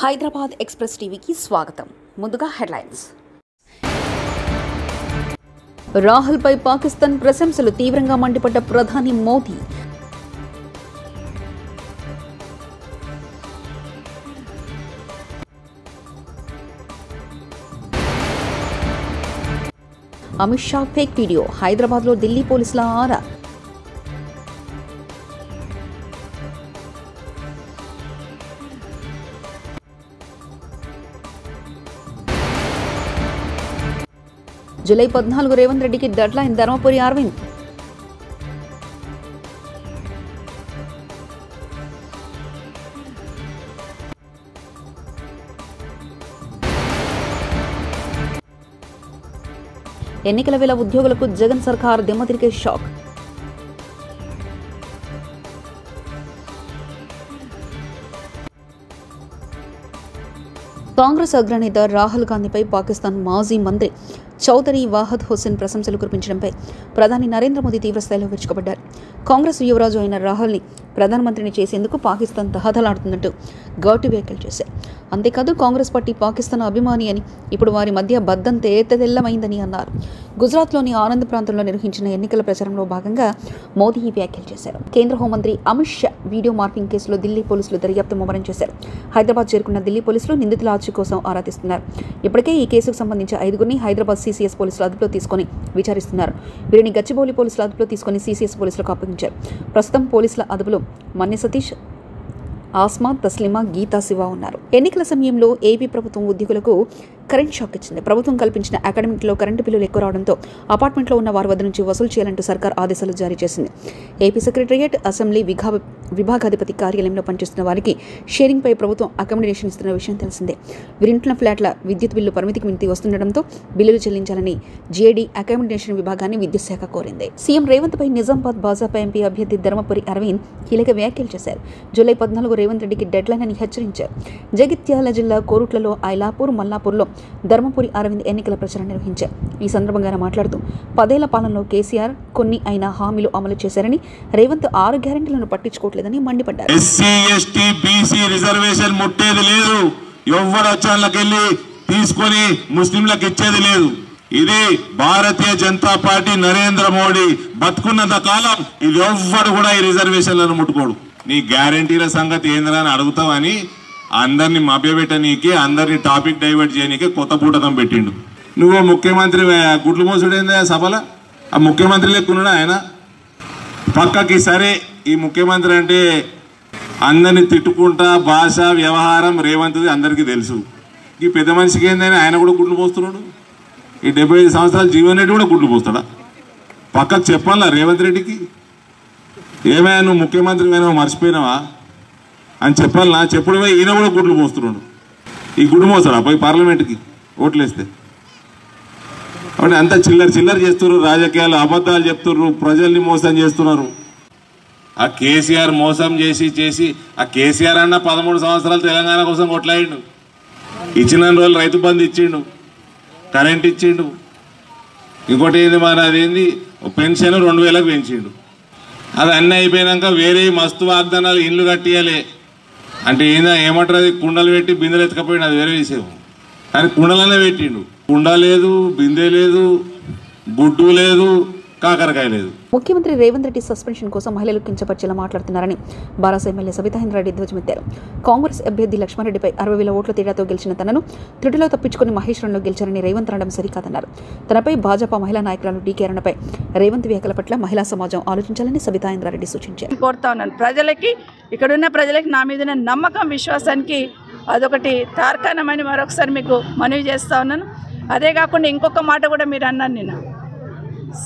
Hyderabad express టీవీకి స్వాగతం. ముందుగా హెడ్లైన్స్. రాహుల్పై పాకిస్తాన్ ప్రశంసలు తీవ్రంగా మండిపడ్డ ప్రధాని మోదీ. అమిత్ షా ఫేక్ వీడియో, హైదరాబాద్లో ఢిల్లీ పోలీసుల ఆరా. జూలై 14 రేవంత్ రెడ్డికి డెడ్లైన్, ధర్మపురి అరవింద్. ఎన్నికల వేళ ఉద్యోగులకు జగన్ సర్కార్ దిమ్మతిరిగే షాక్. కాంగ్రెస్ అగ్రనేత రాహుల్ గాంధీపై పాకిస్తాన్ మాజీ మంత్రి చౌదరి వాహద్ హుస్సేన్ ప్రశంసలు కురిపించడంపై ప్రధాని నరేంద్ర మోదీ తీవ్రస్థాయిలో విరుచుకుపడ్డారు. కాంగ్రెస్ యువరాజు అయిన రాహుల్ని ప్రధానమంత్రిని చేసేందుకు పాకిస్తాన్ తహతలాడుతున్నట్టు ఘాటు వ్యాఖ్యలు చేశారు. అంతేకాదు కాంగ్రెస్ పార్టీ పాకిస్తాన్ అభిమాని అని, ఇప్పుడు వారి మధ్య బద్దం తేతెల్లమైందని అన్నారు. గుజరాత్లోని ఆనంద్ ప్రాంతంలో నిర్వహించిన ఎన్నికల ప్రచారంలో భాగంగా మోదీ ఈ వ్యాఖ్యలు చేశారు. కేంద్ర హోంమంత్రి అమిత్ షా వీడియో మార్పింగ్ కేసులో ఢిల్లీ పోలీసులు దర్యాప్తు ముమ్మరం చేశారు. హైదరాబాద్ చేరుకున్న ఢిల్లీ పోలీసులు నిందితుల ఆచూకీ కోసం ఆరా తీస్తున్నారు. ఇప్పటికే ఈ కేసుకు సంబంధించి 5గురిని హైదరాబాద్ సిసిఎస్ పోలీసులు అదుపులో తీసుకుని విచారిస్తున్నారు. వీరిని గచ్చిబౌలి పోలీసులు అదుపులో తీసుకుని సిసిఎస్ పోలీసులకు అప్పగించారు. ప్రస్తుతం పోలీసుల అదుపులో మన్నె సతీష్, ఆస్మా, తస్లిమా, గీతా, శివ ఉన్నారు. ఎన్నికల సమయంలో ఏపీ ప్రభుత్వం ఉద్యోగులకు కరెంట్ షాక్ ఇచ్చింది. ప్రభుత్వం కల్పించిన అకాడమిక్లో కరెంటు బిల్లులు ఎక్కువ రావడంతో అపార్ట్మెంట్లో ఉన్న వారి వద్ద నుంచి వసూలు చేయాలంటూ సర్కార్ ఆదేశాలు జారీ చేసింది. ఏపీ సెక్రటేరియట్, అసెంబ్లీ విభాగాధిపతి కార్యాలయంలో పనిచేస్తున్న వారికి షేరింగ్పై ప్రభుత్వం అకామిడేషన్ ఇస్తున్న విషయం తెలిసిందే. వీరింటున్న ఫ్లాట్ల విద్యుత్ బిల్లు పరిమితికి మించి వస్తుండటంతో బిల్లులు చెల్లించాలని జీఏడీ అకామిడేషన్ విభాగాన్ని విద్యుత్ శాఖ కోరింది. సీఎం రేవంత్ పై నిజామాబాద్ భాజపా ఎంపీ అభ్యర్థి ధర్మపురి అరవింద్ కీలక వ్యాఖ్యలు చేశారు. జూలై 14 రేవంత్ రెడ్డికి డెడ్లైన్ అని హెచ్చరించారు. జగిత్యాల జిల్లా కోరుట్లలో, ఐలాపూర్, మల్లాపూర్లో ధర్మపురి అరవింద్ ఎన్నికల ప్రచారం నిర్వహించారు. ఈ సందర్భంగా ఆయన మాట్లాడుతూ 10 ఏళ్ల పాలనలో కేసీఆర్ కొన్ని అయినా హామీలు అమలు చేశారని, రేవంత్ 6 గ్యారెంటీలను పట్టించుకోవట్లేదని మండిపడ్డారు. ఎస్సీ, ఎస్టీ, బీసీ రిజర్వేషన్ ముట్టేది లేదు. ఎవరు వచ్చాళ్ళకెళ్ళి తీసుకొని ముస్లింలకు ఇచ్చేది లేదు. ఇది భారతీయ జనతా పార్టీ నరేంద్ర మోడీ బతుకున్నంత కాలం ఇది ఎవ్వరు కూడా ఈ రిజర్వేషన్లను ముట్టుకోడు. నీ గ్యారెంటీల సంగతి ఏంద్రా అని అడుగుతావని అందరినీ మభ్యపెట్టనీకి, అందరినీ టాపిక్ డైవర్ట్ చేయనీకి కొత్త పూటకం పెట్టిండు. నువ్వు ముఖ్యమంత్రి గుడ్లు మోసుడేందా సభలో? ఆ ముఖ్యమంత్రి లెక్కున్నాడు ఆయన పక్కకి. సరే, ఈ ముఖ్యమంత్రి అంటే అందరినీ తిట్టుకుంటా భాష వ్యవహారం రేవంత్ది అందరికీ తెలుసు. ఈ పెద్ద మనిషికి ఏందని ఆయన కూడా గుడ్లు పోస్తున్నాడు. ఈ 75 సంవత్సరాల జీవన్ రెడ్డి కూడా గుడ్లు పోస్తాడా? పక్కకు చెప్పాలా రేవంత్ రెడ్డికి? ఏమైనా నువ్వు ముఖ్యమంత్రి అయినా మర్చిపోయినావా అని చెప్పాలనా? చెప్పుడు పోయి ఈయన కూడా గుడ్లు పోస్తున్నాడు. ఈ గుడ్డు మోస్తాడా పోయి పార్లమెంట్కి ఓట్లేస్తే? కాబట్టి అంతా చిల్లర చేస్తున్నారు. రాజకీయాలు అబద్ధాలు చెప్తున్నారు, ప్రజల్ని మోసం చేస్తున్నారు. ఆ కేసీఆర్ మోసం చేసి ఆ కేసీఆర్ అన్న 13 సంవత్సరాలు తెలంగాణ కోసం కొట్లాడిండు. ఇచ్చిన రోజులు రైతు బంధు ఇచ్చిండు, కరెంట్ ఇచ్చిండు. ఇంకోటి ఏంది మరి అదేంది పెన్షన్ 2000కు పెంచిండు. అది అన్నీ అయిపోయినాక వేరే మస్తు వాగ్దానాలు, ఇండ్లు కట్టియాలి అంటే ఏమంటారు, అది కుండలు పెట్టి బిందెలు ఎత్తుకపోయిండు, అది వేరే విషయం. కానీ కుండలనే పెట్టిండు. కుండ లేదు, బిందె లేదు, గుడ్డు లేదు, కాకరకాయ లేదు. ముఖ్యమంత్రి రేవంత్ రెడ్డి సస్పెన్షన్ కోసం మహిళలు కించపరిచేలా మాట్లాడుతున్నారని బారాస ఎమ్మెల్యే సబితాఇంద్రారెడ్డి ధ్వజమెత్తారు. కాంగ్రెస్ అభ్యర్థి లక్ష్మారెడ్డిపై 60,000 ఓట్ల తేడాతో గెలిచిన తనను త్రుటిలో తప్పించుకుని మహేశ్వరంలో గెలిచారని రేవంత్ అనడం సరికాదన్నారు. తనపై భాజపా మహిళా నాయకురాలు డీకే అరుణపై రేవంత్ వ్యాఖ్యల పట్ల మహిళా సమాజం ఆలోచించాలని సబితాఇంద్రారెడ్డి సూచించారు. కోరుతా ఉన్నాను ప్రజలకి, ఇక్కడున్న ప్రజలకి నా మీద నమ్మకం, విశ్వాసానికి అదొకటి తార్కాణమని మరొకసారి మీకు మనవి చేస్తూ ఉన్నాను. అదే కాకుండా ఇంకొక మాట కూడా మీరు అన్నాను, నేను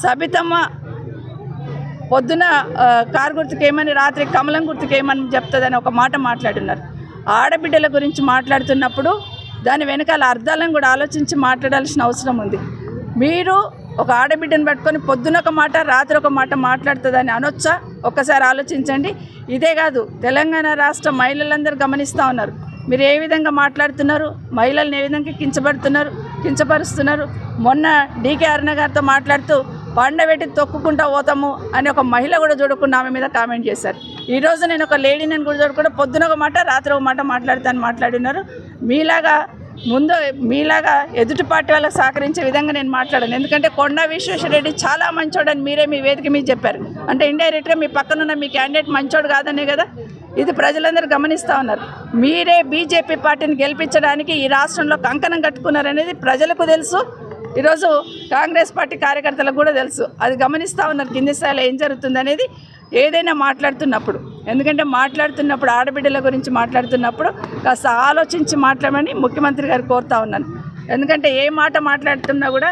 సబితమ్మ పొద్దున కారు గుర్తుకేమని, రాత్రి కమలం గుర్తుకేమని చెప్తుందని ఒక మాట మాట్లాడున్నారు. ఆడబిడ్డల గురించి మాట్లాడుతున్నప్పుడు దాని వెనకాల అర్థాలను కూడా ఆలోచించి మాట్లాడాల్సిన అవసరం ఉంది. మీరు ఒక ఆడబిడ్డను పట్టుకొని పొద్దున ఒక మాట, రాత్రి ఒక మాట మాట్లాడుతుందని అనొచ్చా? ఒక్కసారి ఆలోచించండి. ఇదే కాదు, తెలంగాణ రాష్ట్ర మహిళలందరూ గమనిస్తూ ఉన్నారు. మీరు ఏ విధంగా మాట్లాడుతున్నారు, మహిళలను ఏ విధంగా కించపరుస్తున్నారు. మొన్న డీకే అరుణ గారితో మాట్లాడుతూ పండబెట్టి తొక్కుకుంటా పోతాము అని ఒక మహిళ కూడా చూడకుండా ఆమె మీద కామెంట్ చేశారు. ఈరోజు నేను ఒక లేడీని కూడా చూడకుండా పొద్దున ఒక మాట, రాత్రి ఒక మాట మాట్లాడుతాను మాట్లాడినారు. మీలాగా ఎదుటి పార్టీ వాళ్ళకి సహకరించే విధంగా నేను మాట్లాడాను. ఎందుకంటే కొండా విశ్వేశ్వరరెడ్డి చాలా మంచోడని మీరే మీ వేదిక మీద చెప్పారు. అంటే ఇండైరెక్ట్గా మీ పక్కనున్న మీ క్యాండిడేట్ మంచోడు కాదనే కదా ఇది ప్రజలందరూ గమనిస్తూ ఉన్నారు. మీరే బీజేపీ పార్టీని గెలిపించడానికి ఈ రాష్ట్రంలో కంకణం కట్టుకున్నారనేది ప్రజలకు తెలుసు. ఈరోజు కాంగ్రెస్ పార్టీ కార్యకర్తలకు కూడా తెలుసు. అది గమనిస్తూ ఉన్నారు కింది స్థాయిలో ఏం జరుగుతుంది అనేది ఏదైనా మాట్లాడుతున్నప్పుడు. ఎందుకంటే మాట్లాడుతున్నప్పుడు ఆడబిడ్డల గురించి మాట్లాడుతున్నప్పుడు కాస్త ఆలోచించి మాట్లాడమని ముఖ్యమంత్రి గారు కోరుతా ఉన్నాను. ఎందుకంటే ఏ మాట మాట్లాడుతున్నా కూడా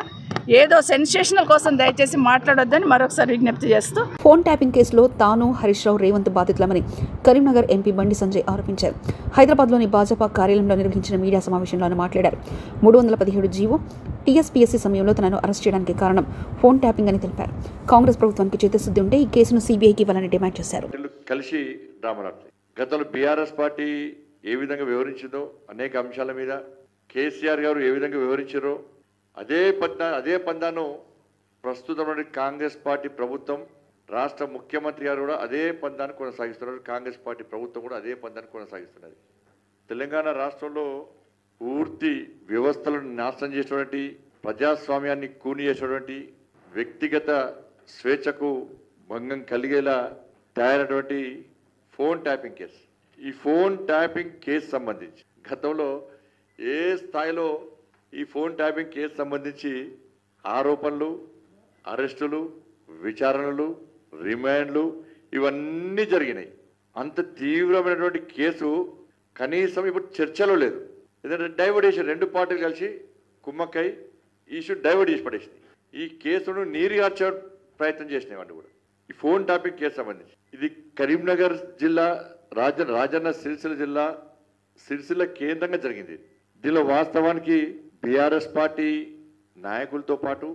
ఏదో సెన్సేషనల్ కోసం దయచేసి మాట్లాడొద్దని మరొకసారి విజ్ఞప్తి చేస్తూ ఫోన్ ట్యాపింగ్ కేసులో తాను హరీష్ రావు రేవంత్ బాధితులమని కరీంనగర్ ఎంపీ బండి సంజయ్ ఆరోపించారు. హైదరాబాద్లోని భాజపా కార్యాలయంలో నిర్వహించిన మీడియా సమావేశంలో ఆయన మాట్లాడారు. 317 జీవో టీఎస్పీఎస్సీ సమయంలో తనను అరెస్ట్ చేయడానికి కారణం ఫోన్ ట్యాపింగ్ అని తెలిపారు. కాంగ్రెస్ ప్రభుత్వానికి చిత్తశుద్ధి ఉంటే ఈ కేసును సీబీఐకి ఇవ్వాలని డిమాండ్ చేశారు. కలిసి గతంలో బీఆర్ఎస్ పార్టీ ఏ విధంగా వివరించిందో అనేక అంశాల మీద కేసీఆర్ గారు ఏ విధంగా వివరించారో అదే పందాను ప్రస్తుతం కాంగ్రెస్ పార్టీ ప్రభుత్వం రాష్ట్ర ముఖ్యమంత్రి గారు కూడా అదే పందాన్ని కొనసాగిస్తున్నారు. కాంగ్రెస్ పార్టీ ప్రభుత్వం కూడా అదే పందాన్ని కొనసాగిస్తున్నది. తెలంగాణ రాష్ట్రంలో పూర్తి వ్యవస్థలను నాశనం చేసినటువంటి, ప్రజాస్వామ్యాన్ని కూని చేసినటువంటి, వ్యక్తిగత స్వేచ్ఛకు భంగం కలిగేలా తయారైనటువంటి ఫోన్ ట్యాపింగ్ కేసు. ఈ ఫోన్ ట్యాపింగ్ కేసు సంబంధించి గతంలో ఏ స్థాయిలో ఈ ఫోన్ ట్యాపింగ్ కేసు సంబంధించి ఆరోపణలు, అరెస్టులు, విచారణలు, రిమాండ్లు ఇవన్నీ జరిగినాయి. అంత తీవ్రమైనటువంటి కేసు కనీసం ఇప్పుడు చర్చలో లేదు. ఎందుకంటే డైవర్ట్ చేసి 2 పార్టీలు కలిసి కుమ్మక్కై ఇష్యూ డైవర్ట్ చేసి పడేసింది. ఈ కేసును నీరుగార్చే ప్రయత్నం చేసినాయి కూడా. ఈ ఫోన్ ట్యాపింగ్ కేసు సంబంధించి ఇది కరీంనగర్ జిల్లా రాజన్న సిరిసిల్ల జిల్లా సిరిసిల్ల కేంద్రంగా జరిగింది. దీనిలో వాస్తవానికి బీఆర్ఎస్ పార్టీ నాయకులతో పాటు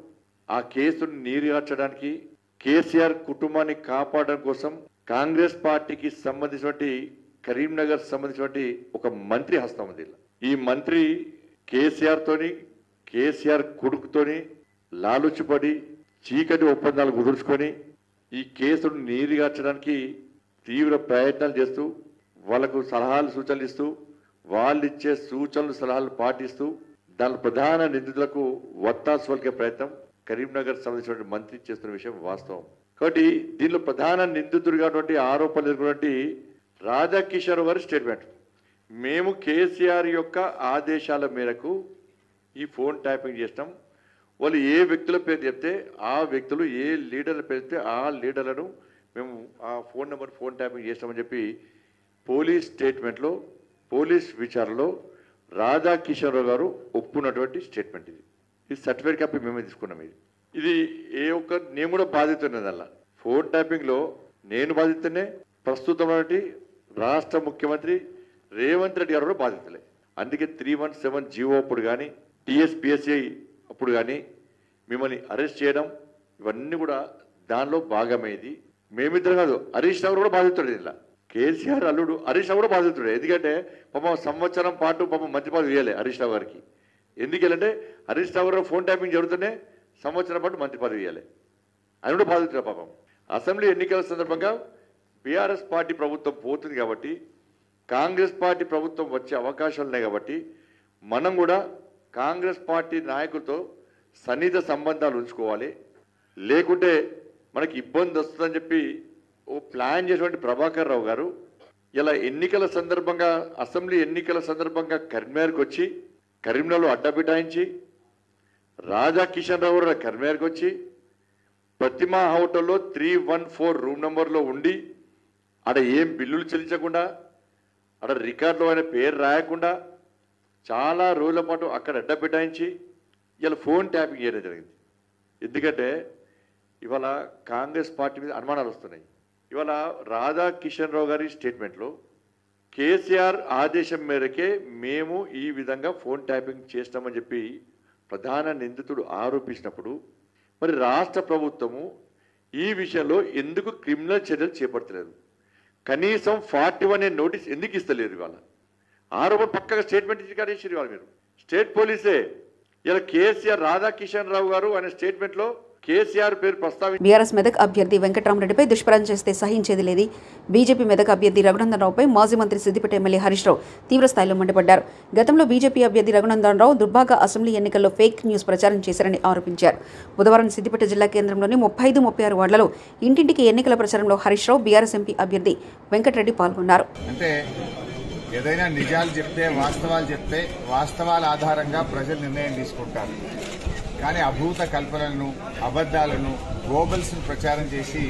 ఆ కేసును నీరుగార్చడానికి, కేసీఆర్ కుటుంబాన్ని కాపాడడం కోసం కాంగ్రెస్ పార్టీకి సంబంధించినటువంటి కరీంనగర్ సంబంధించినటువంటి ఒక మంత్రి హస్తం ఉంది. ఈ మంత్రి కేసీఆర్ కొడుకుతోని లాలుచిపడి చీకటి ఒప్పందాలు కుదుర్చుకొని ఈ కేసును నీరుగార్చడానికి తీవ్ర ప్రయత్నాలు చేస్తూ వాళ్లకు సలహాలు సూచనలు ఇస్తూ వాళ్ళు ఇచ్చే సూచనలు సలహాలు పాటిస్తూ దాని ప్రధాన నిందితులకు వత్తాసు పలికే ప్రయత్నం కరీంనగర్ సంబంధించిన మంత్రి చేస్తున్న విషయం వాస్తవం. కాబట్టి దీనిలో ప్రధాన నిందితుడిగా ఆరోపణలు ఎదుర్కొన్నటువంటి రాధాకిషోర్ గారి స్టేట్మెంట్, మేము కేసీఆర్ యొక్క ఆదేశాల మేరకు ఈ ఫోన్ ట్యాపింగ్ చేస్తాం, వాళ్ళు ఏ వ్యక్తుల పేరు చెప్తే ఆ వ్యక్తులు, ఏ లీడర్ల పేరు చెప్తే ఆ లీడర్లను మేము ఆ ఫోన్ ట్యాపింగ్ చేస్తామని చెప్పి పోలీస్ స్టేట్మెంట్లో, పోలీస్ విచారణలో రాధాకిషోర్ గారు ఒప్పుకున్నటువంటి స్టేట్మెంట్. ఇది సర్టిఫికేట్ కాపీ మేమే తీసుకున్నాం. ఇది నేను కూడా బాధితున్నది. అలా ఫోన్ ట్యాపింగ్లో నేను బాధితున్నే, ప్రస్తుతం రాష్ట్ర ముఖ్యమంత్రి రేవంత్ రెడ్డి గారు కూడా బాధితులే. అందుకే 317 జీవో అప్పుడు కానీ, టీఎస్పీఎస్సీ అప్పుడు కానీ మిమ్మల్ని అరెస్ట్ చేయడం ఇవన్నీ కూడా దానిలో భాగమైంది. మేమిద్దరం కాదు, హరీష్ రావు కూడా బాధితుడు. ఇలా కేసీఆర్ అల్లుడు హరీష్ రావు కూడా బాధితుడే. ఎందుకంటే పాపం సంవత్సరం పాటు పాపం మంత్రి పదవి ఇవ్వలే హరీష్ రావు గారికి. ఎందుకంటే హరీష్ రావు గారు ఫోన్ ట్యాపింగ్ జరుగుతూనే సంవత్సరం పాటు మంత్రి పదవి ఇవ్వలే. ఆయన కూడా బాధితుడే పాపం. అసెంబ్లీ ఎన్నికల సందర్భంగా బీఆర్ఎస్ పార్టీ ప్రభుత్వం పోతుంది కాబట్టి, కాంగ్రెస్ పార్టీ ప్రభుత్వం వచ్చే అవకాశాలు ఉన్నాయి కాబట్టి మనం కూడా కాంగ్రెస్ పార్టీ నాయకులతో సన్నిహిత సంబంధాలు ఉంచుకోవాలి. లేకుంటే మనకి ఇబ్బంది వస్తుందని చెప్పి ప్లాన్ చేసినటువంటి ప్రభాకర్ రావు గారు ఇలా ఎన్నికల సందర్భంగా, అసెంబ్లీ ఎన్నికల సందర్భంగా కరీంనగర్కి వచ్చి కరీంనగర్లో అడ్డబిటాయించి, రాధాకిషన్ రావు గారు కరీంనగర్కి వచ్చి ప్రతిమా హోటల్లో 314 రూమ్ నెంబర్లో ఉండి ఆడ ఏం బిల్లులు చెల్లించకుండా, ఆడ రికార్డులో ఆయన పేరు రాయకుండా చాలా రోజుల పాటు అక్కడ అడ్డబిటాయించి ఇలా ఫోన్ ట్యాపింగ్ చేయడం జరిగింది. ఎందుకంటే ఇవాళ కాంగ్రెస్ పార్టీ మీద అనుమానాలు వస్తున్నాయి. ఇవాళ రాధాకిషన్ రావు గారి స్టేట్మెంట్లో కేసీఆర్ ఆదేశం మేరకే మేము ఈ విధంగా ఫోన్ ట్యాపింగ్ చేస్తామని చెప్పి ప్రధాన నిందితుడు ఆరోపించినప్పుడు మరి రాష్ట్ర ప్రభుత్వము ఈ విషయంలో ఎందుకు క్రిమినల్ చర్యలు చేపడతలేదు? కనీసం 41 నోటీస్ ఎందుకు ఇస్తలేదు? ఇవాళ ఆరోపణ పక్కగా స్టేట్మెంట్ ఇచ్చి కాడేసారు ఇవాళ మీరు. స్టేట్ పోలీసే ఇలా కేసీఆర్ రాధాకిషన్ రావు గారు ఆయన స్టేట్మెంట్లో కేసీఆర్ పేరు ప్రస్తావించి బీఆర్ఎస్ మెదక్ అభ్యర్థి వెంకట్రామరెడ్డిపై దుష్ప్రచారం చేస్తే సహించేది లేదు. బీజేపీ మెదక్ అభ్యర్థి రఘునందన్ రావుపై మాజీ మంత్రి సిద్దిపేట ఎమ్మెల్యే హరీష్ రావు తీవ్రస్థాయిలో మండిపడ్డారు. గతంలో బీజేపీ అభ్యర్థి రఘునందన్ రావు దుర్భాగ అసెంబ్లీ ఎన్నికల్లో ఫేక్ న్యూస్ ప్రచారం చేశారని ఆరోపించారు. బుధవారం సిద్దిపేట జిల్లా కేంద్రంలోని 35, 36 వార్డులలో ఇంటింటికి ఎన్నికల ప్రచారంలో హరీష్ రావు, బీఆర్ఎస్ ఎంపీ అభ్యర్థి వెంకటరెడ్డి పాల్గొన్నారు. అంటే ఏదైనా నిజాలు చెప్తే, వాస్తవాలు చెప్తే, వాస్తవాల ఆధారంగా ప్రజలు నిర్ణయం తీసుకుంటారు. కానీ అభూత కల్పనలను, అబద్దాలను, గోబల్స్ను ప్రచారం చేసి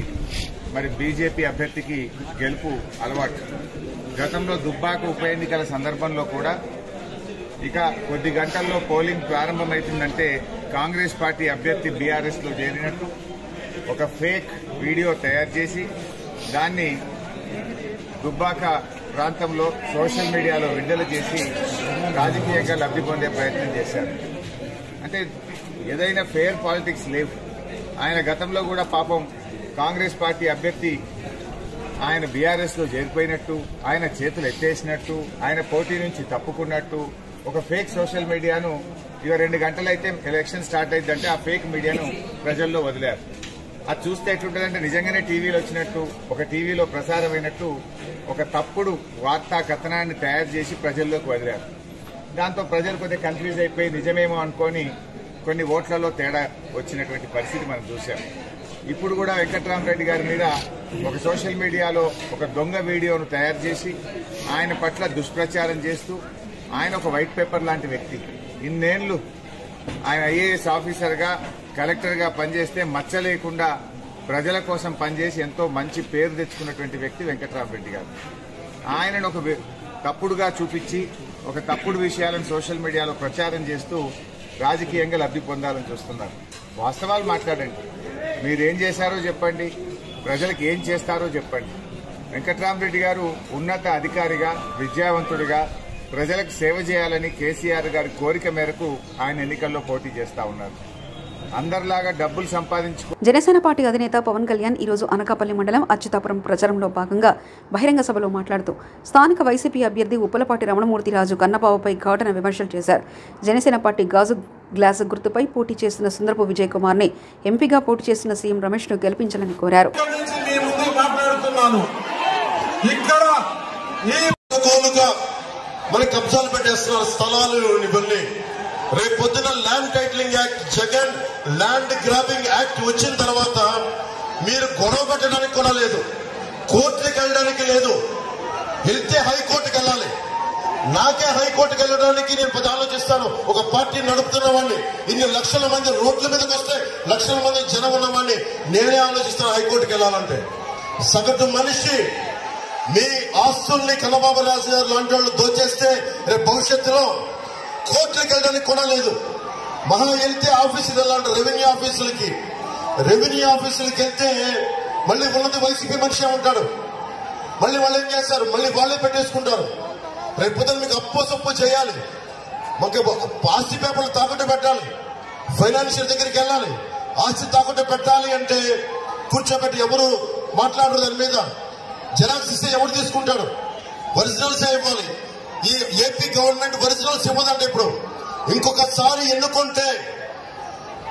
మరి బీజేపీ అభ్యర్థికి గెలుపు అలవాటు. గతంలో దుబ్బాక ఉప ఎన్నికల సందర్భంలో కూడా ఇక కొద్ది గంటల్లో పోలింగ్ ప్రారంభమవుతుందంటే కాంగ్రెస్ పార్టీ అభ్యర్థి బీఆర్ఎస్లో చేరినట్టు ఒక ఫేక్ వీడియో తయారు చేసి దాన్ని దుబ్బాక ప్రాంతంలో సోషల్ మీడియాలో విడుదల చేసి రాజకీయంగా లబ్ధి పొందే ప్రయత్నం చేశారు. అంటే ఏదైనా ఫెయిర్ పాలిటిక్స్ లేవు. ఆయన గతంలో కూడా పాపం కాంగ్రెస్ పార్టీ అభ్యర్థి ఆయన బీఆర్ఎస్లో చేరిపోయినట్టు, ఆయన చేతులు ఎత్తేసినట్టు, ఆయన పోటీ నుంచి తప్పుకున్నట్టు ఒక ఫేక్ సోషల్ మీడియాను ఇక 2 గంటలైతే ఎలక్షన్ స్టార్ట్ అయిందంటే ఆ ఫేక్ మీడియాను ప్రజల్లో వదిలారు. అది చూస్తే ఎట్లుంటుందంటే నిజంగానే టీవీలో వచ్చినట్టు, ఒక టీవీలో ప్రసారమైనట్టు ఒక తప్పుడు వార్తా కథనాన్ని తయారు చేసి ప్రజల్లోకి వదిలారు. దాంతో ప్రజలు కొద్దిగా కన్ఫ్యూజ్ అయిపోయి నిజమేమో అనుకొని కొన్ని ఓట్లలో తేడా వచ్చినటువంటి పరిస్థితి మనం చూసాం. ఇప్పుడు కూడా వెంకట్రామరెడ్డి గారి మీద ఒక సోషల్ మీడియాలో ఒక దొంగ వీడియోను తయారు చేసి ఆయన పట్ల దుష్ప్రచారం చేస్తూ, ఆయన ఒక వైట్ పేపర్ లాంటి వ్యక్తి, ఇన్నేళ్లు ఆయన ఐఏఎస్ ఆఫీసర్గా, కలెక్టర్గా పనిచేస్తే మచ్చ లేకుండా ప్రజల కోసం పనిచేసి ఎంతో మంచి పేరు తెచ్చుకున్నటువంటి వ్యక్తి వెంకట్రామరెడ్డి గారు. ఆయనను ఒక తప్పుడుగా చూపించి ఒక తప్పుడు విషయాలను సోషల్ మీడియాలో ప్రచారం చేస్తూ రాజకీయంగా లబ్ధి పొందాలని చూస్తున్నారు. వాస్తవాలు మాట్లాడండి. మీరేం చేశారో చెప్పండి, ప్రజలకు ఏం చేస్తారో చెప్పండి. వెంకట్రామరెడ్డి గారు ఉన్నత అధికారిగా, విద్యావంతుడిగా ప్రజలకు సేవ చేయాలని కేసీఆర్ గారి కోరిక మేరకు ఆయన ఎన్నికల్లో పోటీ చేస్తా ఉన్నారు. అందరిలాగా డబ్బులు సంపాదించుకో. జనసేన పార్టీ అధినేత పవన్ కళ్యాణ్ ఈరోజు అనకాపల్లి మండలం అచ్యుతాపురం ప్రచారంలో భాగంగా బహిరంగ సభలో మాట్లాడుతూ స్థానిక వైసీపీ అభ్యర్థి ఉప్పలపాటి రమణమూర్తిరాజు కన్నబాబుపై ఘాటున విమర్శలు చేశారు. జనసేన పార్టీ గాజు గ్లాసు గుర్తుపై పోటీ చేస్తున్న సుందరపు విజయ్ కుమార్ ని ఎంపీగా పోటీ చేస్తున్న సీఎం రమేష్ ను గెలిపించాలని కోరారు. మన కబ్జాలు పెట్టేస్తున్నారు స్థలాలు ఇవన్నీ. రేపు పొద్దున land titling act, Jagan land grabbing act వచ్చిన తర్వాత మీరు గొడవ పెట్టడానికి కూడా లేదు, కోర్టుకి వెళ్ళడానికి లేదు. వెళ్తే హైకోర్టుకి వెళ్ళాలి. నాకే హైకోర్టుకి వెళ్ళడానికి నేను పెద్ద ఆలోచిస్తాను. ఒక పార్టీ నడుపుతున్న వాడిని, ఇన్ని లక్షల మంది రోడ్ల మీదకి వస్తే లక్షల మంది జనం ఉన్నవాడిని నేనే ఆలోచిస్తాను హైకోర్టుకి వెళ్ళాలంటే. సగటు మనిషి మీ ఆస్తుల్ని కన్నబాబు రాజు గారు లాంటి వాళ్ళు దోచేస్తే రేపు భవిష్యత్తులో కోర్టులకు వెళ్ళడానికి కూడా లేదు. మహా వెళ్తే ఆఫీసులు వెళ్ళాలంటే రెవెన్యూ ఆఫీసులకి వెళ్తే మళ్ళీ ఉన్నది వైసీపీ మనిషి ఉంటాడు. మళ్ళీ వాళ్ళు ఏం చేస్తారు, మళ్ళీ వాళ్ళే పెట్టేసుకుంటారు. రేపు పొద్దున మీకు అప్పు చేయాలి, మాకు ఆస్తి పేపర్లు తాకట్టు పెట్టాలి, ఫైనాన్షియల్ దగ్గరికి వెళ్ళాలి. ఆస్తి తాకట్టు పెట్టాలి అంటే కూర్చోబెట్టి ఎవరు మాట్లాడరు. దాని మీద జెరాక్స్ ఇస్తే ఎవరు తీసుకుంటాడు? ఒరిజినల్స్ ఇవ్వాలి. ఈ ఏపీ గవర్నమెంట్ ఒరిజినల్స్ ఇవ్వదండి. ఇప్పుడు ఇంకొకసారి ఎన్నుకుంటే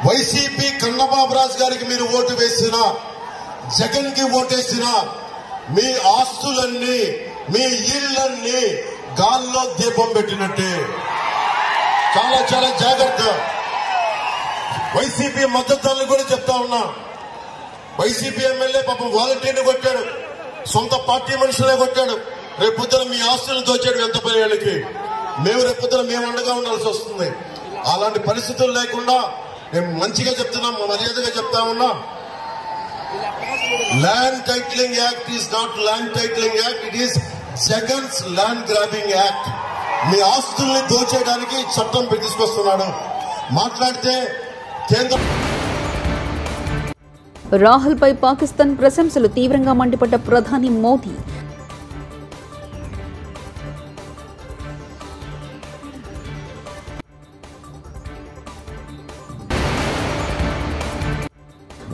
వైసీపీ కన్నబాబు రాజు గారికి మీరు ఓటు వేసినా, జగన్ కి ఓటేసినా మీ ఆస్తులన్నీ, మీ ఇళ్లన్నీ గాల్లో దీపం పెట్టినట్టే. చాలా చాలా జాగ్రత్త. వైసీపీ మద్దతుదారులు కూడా చెప్తా ఉన్నా. వైసీపీ ఎమ్మెల్యే పాపం వాలంటీర్ని కొట్టాడు, సొంత పార్టీ మనుషులే కొట్టాడు. రేపొద్దున మీ ఆస్తులను దోచాడు ఎంత పదేళ్ళకి. మేము రేపొద్దున మేము అండగా ఉండాల్సి వస్తుంది. అలాంటి పరిస్థితులు లేకుండా మేము మంచిగా చెప్తున్నాం, మర్యాదగా చెప్తా ఉన్నా. Land titling act is not land titling act, it is Jagan's land grabbing act. మీ ఆస్తుల్ని దోచేయడానికి చట్టం తీసుకొస్తున్నాడు. మాట్లాడితే కేంద్రం. రాహుల్ పై పాకిస్తాన్ ప్రశంసలు తీవ్రంగా మండిపడ్డ ప్రధాని మోదీ.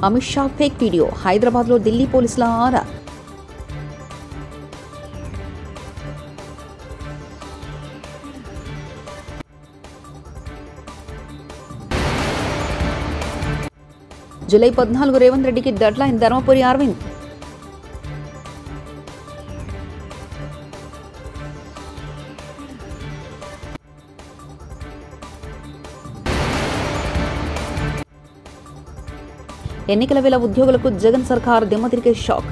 అమిత్ షా ఫేక్ వీడియో, హైదరాబాద్లో ఢిల్లీ పోలీసుల ఆరా. జూలై 14 రేవంత్ రెడ్డికి డెడ్లైన్ ధర్మపురి అరవింద్. ఎన్నికల వేళ ఉద్యోగులకు జగన్ సర్కార్ దిమ్మతిరిగే షాక్.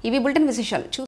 ఇవి బులెటిన్ విశేషాలు.